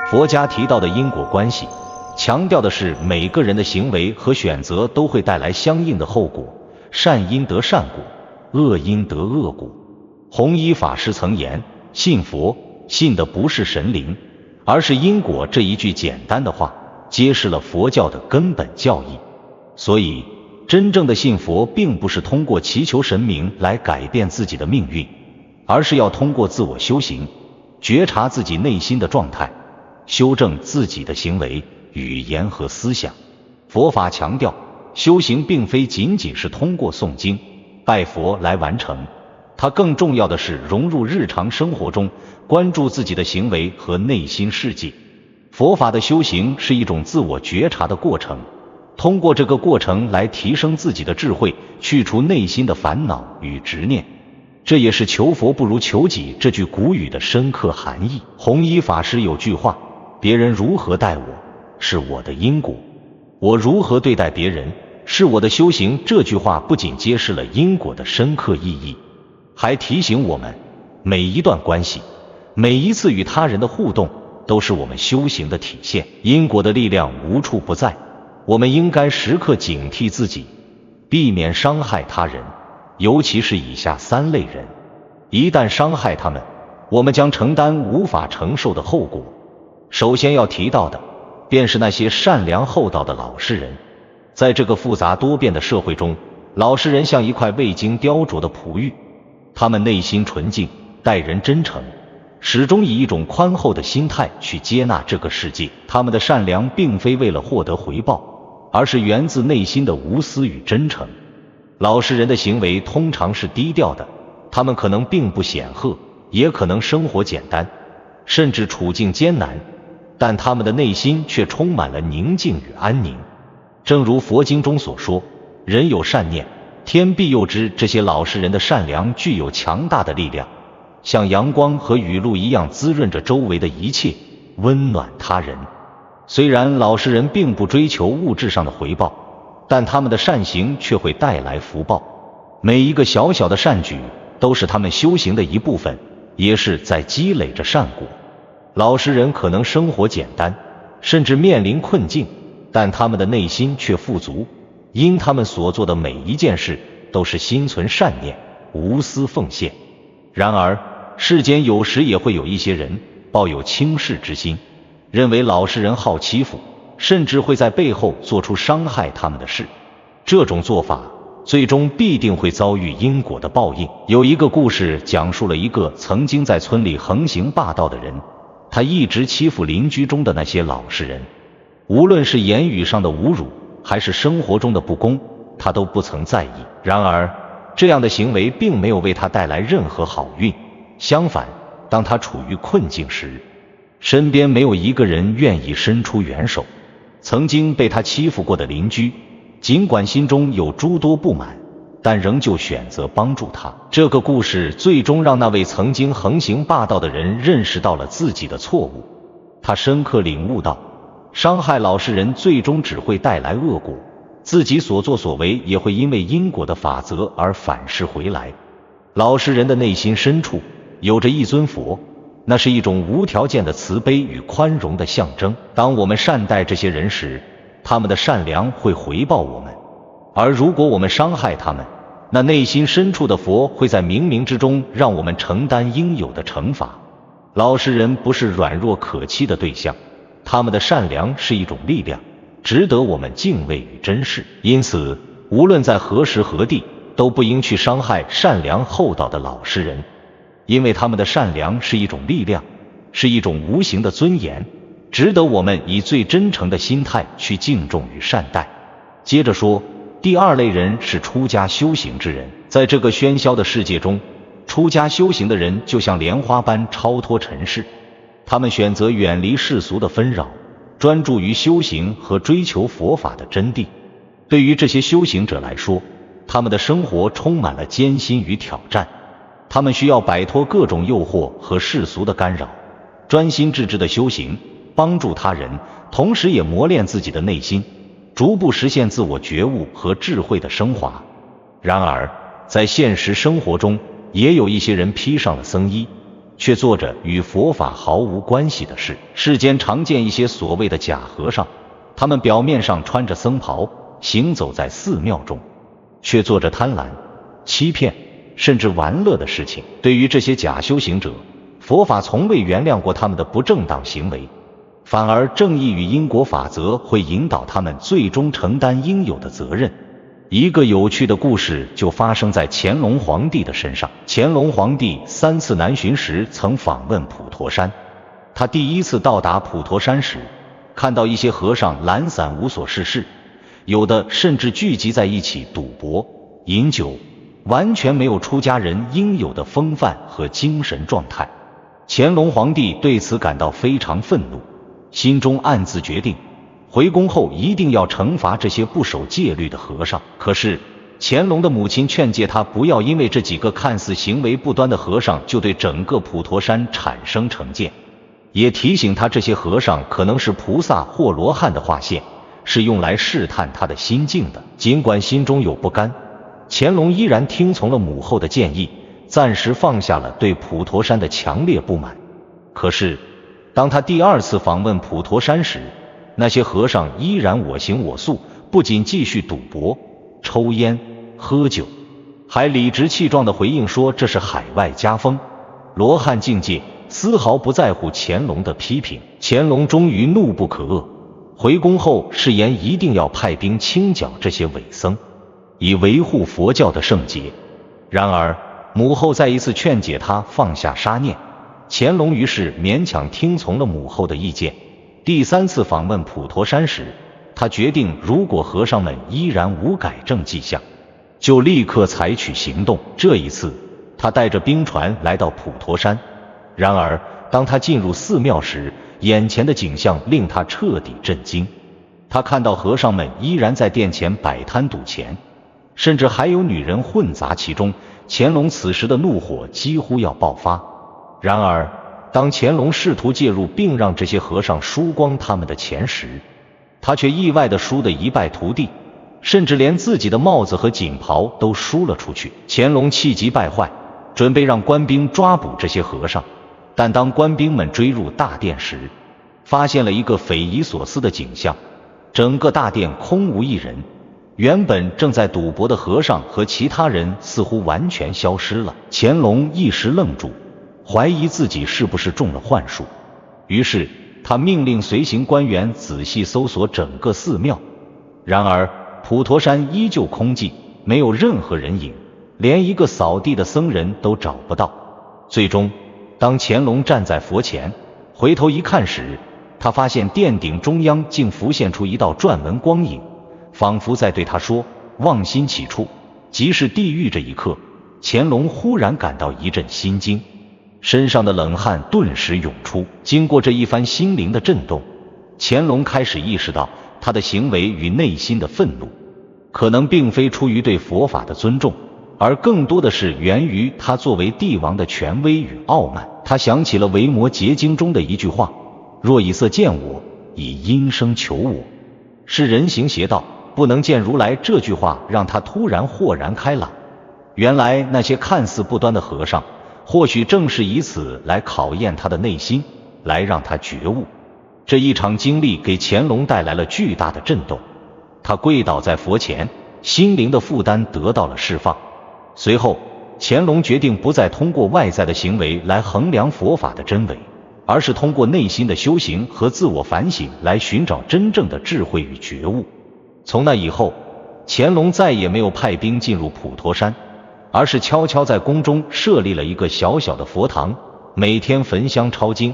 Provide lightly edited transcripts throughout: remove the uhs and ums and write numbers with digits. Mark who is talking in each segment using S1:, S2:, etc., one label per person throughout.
S1: 佛家提到的因果关系，强调的是每个人的行为和选择都会带来相应的后果，善因得善果，恶因得恶果。弘一法师曾言，信佛，信的不是神灵，而是因果。这一句简单的话，揭示了佛教的根本教义。所以，真正的信佛并不是通过祈求神明来改变自己的命运，而是要通过自我修行，觉察自己内心的状态，修正自己的行为、语言和思想。佛法强调，修行并非仅仅是通过诵经、拜佛来完成，它更重要的是融入日常生活中，关注自己的行为和内心世界。佛法的修行是一种自我觉察的过程，通过这个过程来提升自己的智慧，去除内心的烦恼与执念。这也是求佛不如求己这句古语的深刻含义。弘一法师有句话，别人如何待我，是我的因果；我如何对待别人，是我的修行。这句话不仅揭示了因果的深刻意义，还提醒我们，每一段关系，每一次与他人的互动，都是我们修行的体现。因果的力量无处不在，我们应该时刻警惕自己，避免伤害他人，尤其是以下三类人。一旦伤害他们，我们将承担无法承受的后果。首先要提到的，便是那些善良厚道的老实人。在这个复杂多变的社会中，老实人像一块未经雕琢的璞玉，他们内心纯净，待人真诚，始终以一种宽厚的心态去接纳这个世界。他们的善良并非为了获得回报，而是源自内心的无私与真诚。老实人的行为通常是低调的，他们可能并不显赫，也可能生活简单，甚至处境艰难，但他们的内心却充满了宁静与安宁。正如佛经中所说，人有善念，天必佑之。这些老实人的善良具有强大的力量，像阳光和雨露一样滋润着周围的一切，温暖他人。虽然老实人并不追求物质上的回报，但他们的善行却会带来福报。每一个小小的善举都是他们修行的一部分，也是在积累着善果。老实人可能生活简单，甚至面临困境，但他们的内心却富足，因他们所做的每一件事都是心存善念，无私奉献。然而，世间有时也会有一些人抱有轻视之心，认为老实人好欺负，甚至会在背后做出伤害他们的事。这种做法最终必定会遭遇因果的报应。有一个故事讲述了一个曾经在村里横行霸道的人，他一直欺负邻居中的那些老实人，无论是言语上的侮辱，还是生活中的不公，他都不曾在意。然而，这样的行为并没有为他带来任何好运，相反，当他处于困境时，身边没有一个人愿意伸出援手。曾经被他欺负过的邻居，尽管心中有诸多不满，但仍旧选择帮助他。这个故事最终让那位曾经横行霸道的人认识到了自己的错误。他深刻领悟到，伤害老实人最终只会带来恶果，自己所作所为也会因为因果的法则而反噬回来。老实人的内心深处有着一尊佛，那是一种无条件的慈悲与宽容的象征。当我们善待这些人时，他们的善良会回报我们；而如果我们伤害他们，那内心深处的佛会在冥冥之中让我们承担应有的惩罚。老实人不是软弱可欺的对象，他们的善良是一种力量，值得我们敬畏与珍视。因此，无论在何时何地，都不应去伤害善良厚道的老实人，因为他们的善良是一种力量，是一种无形的尊严，值得我们以最真诚的心态去敬重与善待。接着说，第二类人是出家修行之人。在这个喧嚣的世界中，出家修行的人就像莲花般超脱尘世，他们选择远离世俗的纷扰，专注于修行和追求佛法的真谛。对于这些修行者来说，他们的生活充满了艰辛与挑战，他们需要摆脱各种诱惑和世俗的干扰，专心致志的修行，帮助他人，同时也磨练自己的内心，逐步实现自我觉悟和智慧的升华。然而，在现实生活中，也有一些人披上了僧衣，却做着与佛法毫无关系的事。世间常见一些所谓的假和尚，他们表面上穿着僧袍，行走在寺庙中，却做着贪婪、欺骗甚至玩乐的事情。对于这些假修行者，佛法从未原谅过他们的不正当行为，反而正义与因果法则会引导他们最终承担应有的责任。一个有趣的故事就发生在乾隆皇帝的身上。乾隆皇帝3次南巡时曾访问普陀山。他第一次到达普陀山时，看到一些和尚懒散无所事事，有的甚至聚集在一起赌博、饮酒，完全没有出家人应有的风范和精神状态。乾隆皇帝对此感到非常愤怒，心中暗自决定，回宫后一定要惩罚这些不守戒律的和尚。可是乾隆的母亲劝诫他不要因为这几个看似行为不端的和尚就对整个普陀山产生成见，也提醒他这些和尚可能是菩萨或罗汉的化现，是用来试探他的心境的。尽管心中有不甘，乾隆依然听从了母后的建议，暂时放下了对普陀山的强烈不满。可是当他第2次访问普陀山时，那些和尚依然我行我素，不仅继续赌博、抽烟、喝酒，还理直气壮地回应说这是海外家风，罗汉境界，丝毫不在乎乾隆的批评。乾隆终于怒不可遏，回宫后誓言一定要派兵清剿这些伪僧，以维护佛教的圣洁。然而母后再一次劝解他放下杀念，乾隆于是勉强听从了母后的意见。第3次访问普陀山时，他决定如果和尚们依然无改正迹象，就立刻采取行动。这一次他带着兵船来到普陀山，然而当他进入寺庙时，眼前的景象令他彻底震惊。他看到和尚们依然在殿前摆摊赌钱，甚至还有女人混杂其中。乾隆此时的怒火几乎要爆发。然而当乾隆试图介入并让这些和尚输光他们的钱时，他却意外地输得一败涂地，甚至连自己的帽子和锦袍都输了出去。乾隆气急败坏，准备让官兵抓捕这些和尚，但当官兵们追入大殿时，发现了一个匪夷所思的景象，整个大殿空无一人，原本正在赌博的和尚和其他人似乎完全消失了。乾隆一时愣住，怀疑自己是不是中了幻术，于是他命令随行官员仔细搜索整个寺庙。然而普陀山依旧空寂，没有任何人影，连一个扫地的僧人都找不到。最终当乾隆站在佛前回头一看时，他发现殿顶中央竟浮现出一道转轮光影，仿佛在对他说：忘心起处，即是地狱。这一刻，乾隆忽然感到一阵心惊，身上的冷汗顿时涌出。经过这一番心灵的震动，乾隆开始意识到他的行为与内心的愤怒可能并非出于对佛法的尊重，而更多的是源于他作为帝王的权威与傲慢。他想起了维摩诘经中的一句话：若以色见我，以音声求我，是人行邪道，不能见如来。这句话让他突然豁然开朗，原来那些看似不端的和尚或许正是以此来考验他的内心，来让他觉悟。这一场经历给乾隆带来了巨大的震动，他跪倒在佛前，心灵的负担得到了释放。随后乾隆决定不再通过外在的行为来衡量佛法的真伪，而是通过内心的修行和自我反省来寻找真正的智慧与觉悟。从那以后，乾隆再也没有派兵进入普陀山，而是悄悄在宫中设立了一个小小的佛堂，每天焚香抄经，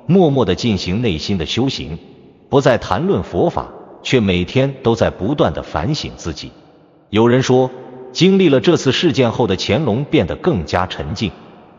S1: 默默地进行内心的修行，不再谈论佛法，却每天都在不断地反省自己。有人说，经历了这次事件后的乾隆变得更加沉静，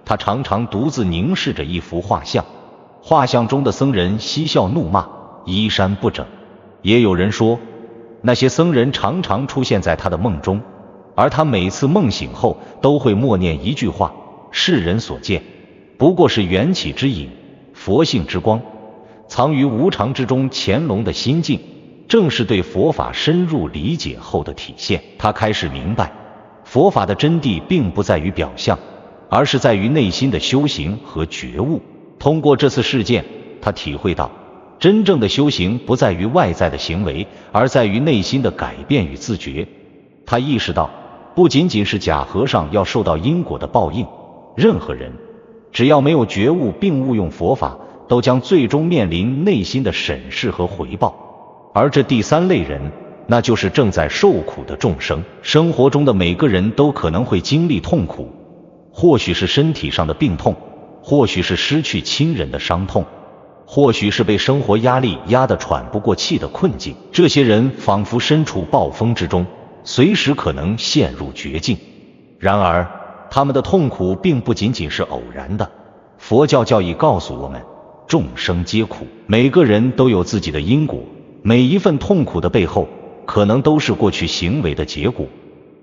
S1: 他常常独自凝视着一幅画像，画像中的僧人嬉笑怒骂，衣衫不整。也有人说，那些僧人常常出现在他的梦中，而他每次梦醒后都会默念一句话：世人所见不过是缘起之影，佛性之光，藏于无常之中。乾隆的心境正是对佛法深入理解后的体现。他开始明白，佛法的真谛并不在于表象，而是在于内心的修行和觉悟。通过这次事件，他体会到，真正的修行不在于外在的行为，而在于内心的改变与自觉。他意识到，不仅仅是假和尚要受到因果的报应，任何人只要没有觉悟并误用佛法，都将最终面临内心的审视和回报。而这第三类人，那就是正在受苦的众生。生活中的每个人都可能会经历痛苦，或许是身体上的病痛，或许是失去亲人的伤痛，或许是被生活压力压得喘不过气的困境。这些人仿佛身处暴风之中，随时可能陷入绝境。然而，他们的痛苦并不仅仅是偶然的。佛教教义告诉我们，众生皆苦，每个人都有自己的因果，每一份痛苦的背后，可能都是过去行为的结果，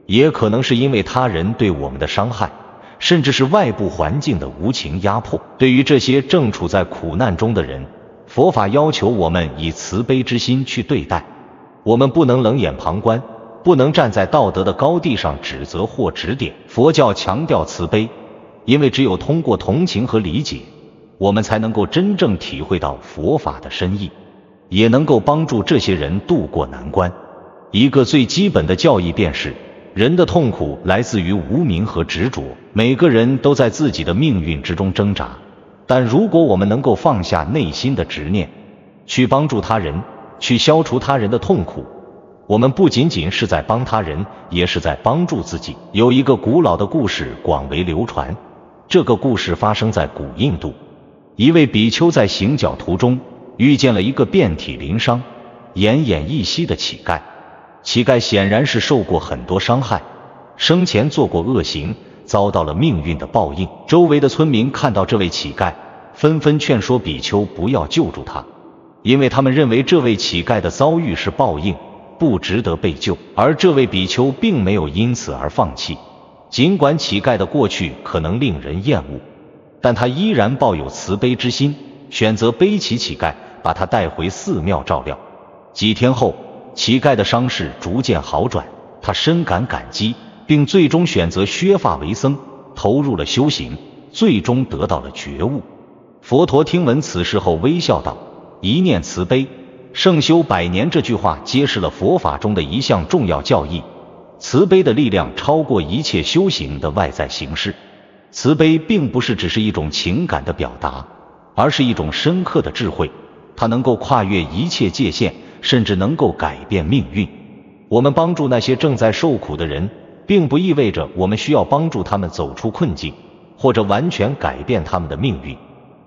S1: 也可能是因为他人对我们的伤害，甚至是外部环境的无情压迫。对于这些正处在苦难中的人，佛法要求我们以慈悲之心去对待。我们不能冷眼旁观，不能站在道德的高地上指责或指点。佛教强调慈悲，因为只有通过同情和理解，我们才能够真正体会到佛法的深意，也能够帮助这些人渡过难关。一个最基本的教义便是，人的痛苦来自于无明和执着。每个人都在自己的命运之中挣扎，但如果我们能够放下内心的执念，去帮助他人，去消除他人的痛苦，我们不仅仅是在帮他人，也是在帮助自己。有一个古老的故事广为流传，这个故事发生在古印度。一位比丘在行脚途中遇见了一个遍体鳞伤、奄奄一息的乞丐。乞丐显然是受过很多伤害，生前做过恶行，遭到了命运的报应。周围的村民看到这位乞丐，纷纷劝说比丘不要救助他，因为他们认为这位乞丐的遭遇是报应，不值得被救。而这位比丘并没有因此而放弃，尽管乞丐的过去可能令人厌恶，但他依然抱有慈悲之心，选择背起乞丐，把他带回寺庙照料。几天后，乞丐的伤势逐渐好转，他深感感激，并最终选择削发为僧，投入了修行，最终得到了觉悟。佛陀听闻此事后微笑道：一念慈悲，胜修百年。这句话揭示了佛法中的一项重要教义，慈悲的力量超过一切修行的外在形式。慈悲并不是只是一种情感的表达，而是一种深刻的智慧，它能够跨越一切界限，甚至能够改变命运。我们帮助那些正在受苦的人，并不意味着我们需要帮助他们走出困境，或者完全改变他们的命运。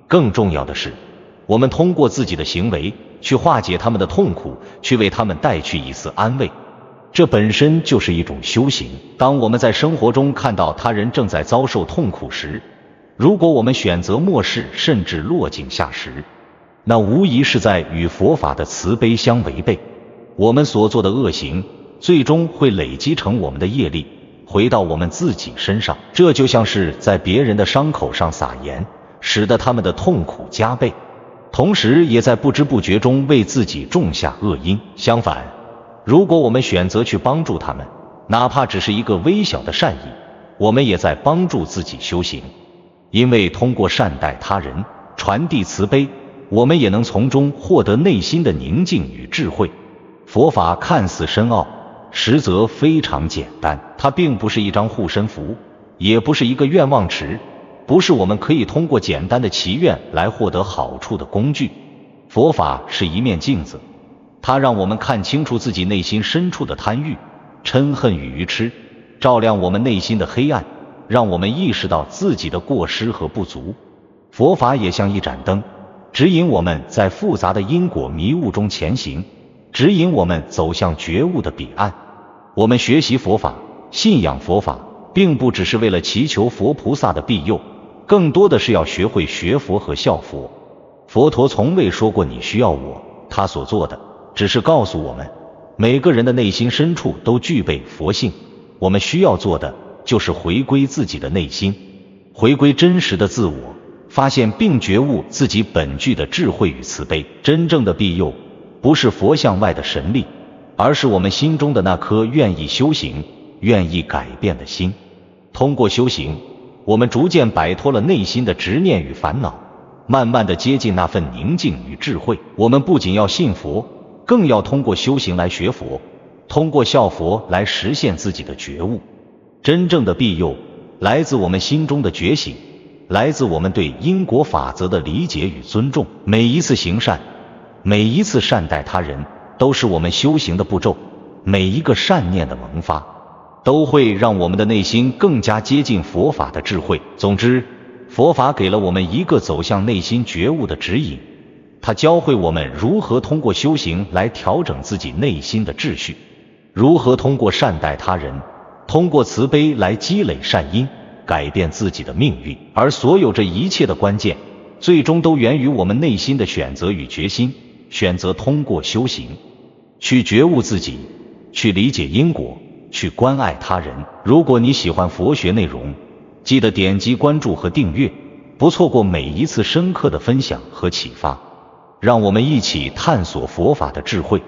S1: 更重要的是，我们通过自己的行为去化解他们的痛苦，去为他们带去一丝安慰。这本身就是一种修行。当我们在生活中看到他人正在遭受痛苦时，如果我们选择漠视甚至落井下石，那无疑是在与佛法的慈悲相违背。我们所做的恶行最终会累积成我们的业力，回到我们自己身上。这就像是在别人的伤口上撒盐，使得他们的痛苦加倍，同时也在不知不觉中为自己种下恶因。相反，如果我们选择去帮助他们，哪怕只是一个微小的善意，我们也在帮助自己修行。因为通过善待他人，传递慈悲，我们也能从中获得内心的宁静与智慧。佛法看似深奥，实则非常简单。它并不是一张护身符，也不是一个愿望池，不是我们可以通过简单的祈愿来获得好处的工具。佛法是一面镜子，它让我们看清楚自己内心深处的贪欲、嗔恨与愚痴，照亮我们内心的黑暗，让我们意识到自己的过失和不足。佛法也像一盏灯，指引我们在复杂的因果迷雾中前行，指引我们走向觉悟的彼岸。我们学习佛法，信仰佛法，并不只是为了祈求佛菩萨的庇佑，更多的是要学会学佛和效佛。佛陀从未说过你需要我，他所做的只是告诉我们，每个人的内心深处都具备佛性，我们需要做的就是回归自己的内心，回归真实的自我，发现并觉悟自己本具的智慧与慈悲。真正的庇佑不是佛像外的神力，而是我们心中的那颗愿意修行、愿意改变的心。通过修行，我们逐渐摆脱了内心的执念与烦恼，慢慢地接近那份宁静与智慧。我们不仅要信佛，更要通过修行来学佛，通过效佛来实现自己的觉悟。真正的庇佑来自我们心中的觉醒，来自我们对因果法则的理解与尊重。每一次行善，每一次善待他人，都是我们修行的步骤。每一个善念的萌发，都会让我们的内心更加接近佛法的智慧。总之，佛法给了我们一个走向内心觉悟的指引，它教会我们如何通过修行来调整自己内心的秩序，如何通过善待他人，通过慈悲来积累善因，改变自己的命运。而所有这一切的关键，最终都源于我们内心的选择与决心。选择通过修行去觉悟自己，去理解因果，去关爱他人。如果你喜欢佛学内容，记得点击关注和订阅，不错过每一次深刻的分享和启发。让我们一起探索佛法的智慧。